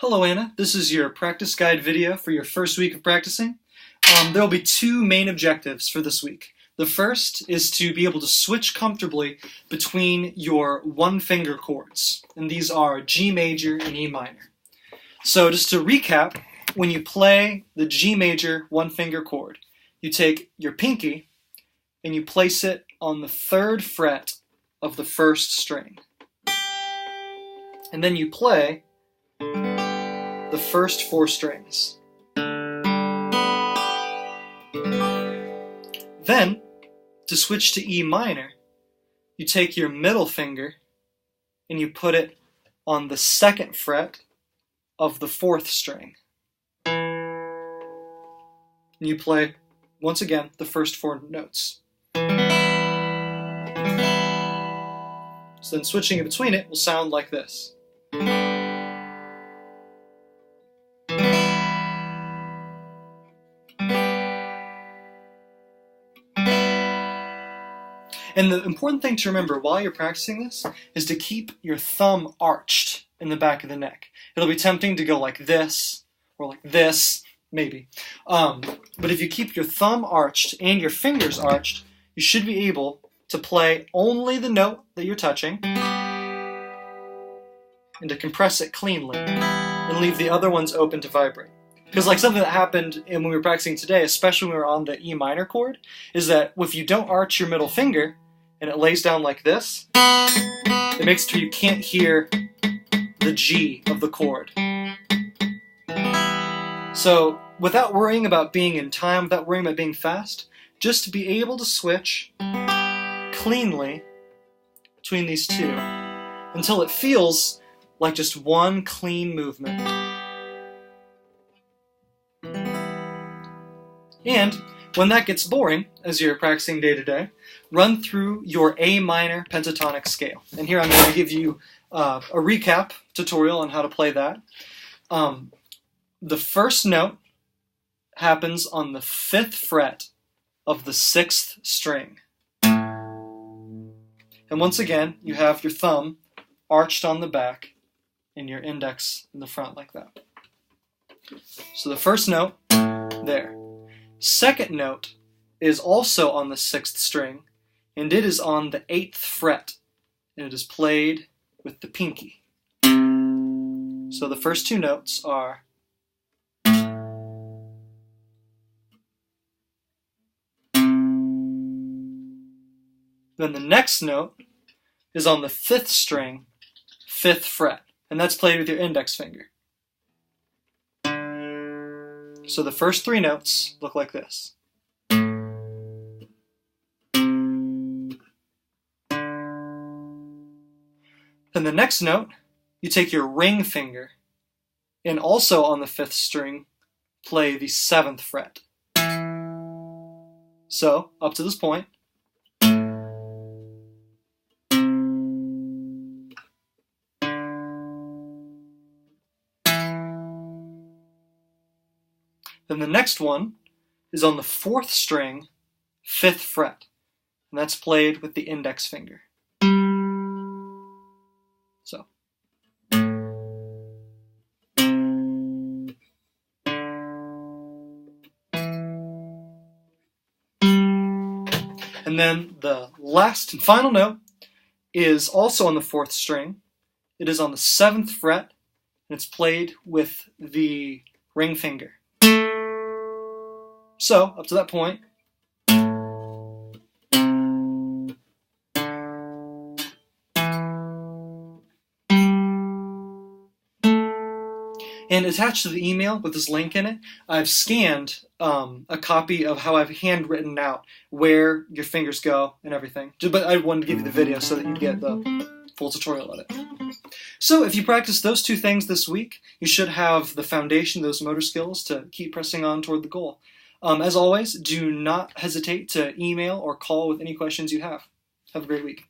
Hello Anna, this is your practice guide video for your first week of practicing. There will be two main objectives for this week. The first is to be able to switch comfortably between your one-finger chords, and these are G major and E minor. So just to recap, when you play the G major one-finger chord, you take your pinky and you place it on the 3rd fret of the 1st string. And then you play the first 4 strings. Then, to switch to E minor, you take your middle finger and you put it on the 2nd fret of the 4th string. And you play, once again, the first 4 notes. So then switching in between it will sound like this. And the important thing to remember while you're practicing this is to keep your thumb arched in the back of the neck. It'll be tempting to go like this, or like this, maybe. But if you keep your thumb arched and your fingers arched, you should be able to play only the note that you're touching and to compress it cleanly and leave the other ones open to vibrate. Because like something that happened when we were practicing today, especially when we were on the E minor chord, is that if you don't arch your middle finger and it lays down like this, it makes it so you can't hear the G of the chord. So without worrying about being in time, without worrying about being fast, just to be able to switch cleanly between these two until it feels like just one clean movement. And when that gets boring, as you're practicing day to day, run through your A minor pentatonic scale. And here I'm going to give you a recap tutorial on how to play that. The first note happens on the 5th fret of the 6th string. And once again, you have your thumb arched on the back and your index in the front like that. So the first note, there. Second note is also on the 6th string, and it is on the 8th fret, and it is played with the pinky. So the first 2 notes are then the next note is on the 5th string, 5th fret, and that's played with your index finger. So the first 3 notes look like this. Then the next note, you take your ring finger and also on the 5th string, play the 7th fret. So, up to this point. Then the next one is on the 4th string, 5th fret, and that's played with the index finger. So. And then the last and final note is also on the 4th string. It is on the 7th fret, and it's played with the ring finger. So, up to that point, and attached to the email with this link in it, I've scanned a copy of how I've handwritten out where your fingers go and everything. But I wanted to give you the video so that you'd get the full tutorial of it. So if you practice those 2 things this week, you should have the foundation, those motor skills to keep pressing on toward the goal. As always, do not hesitate to email or call with any questions you have. Have a great week.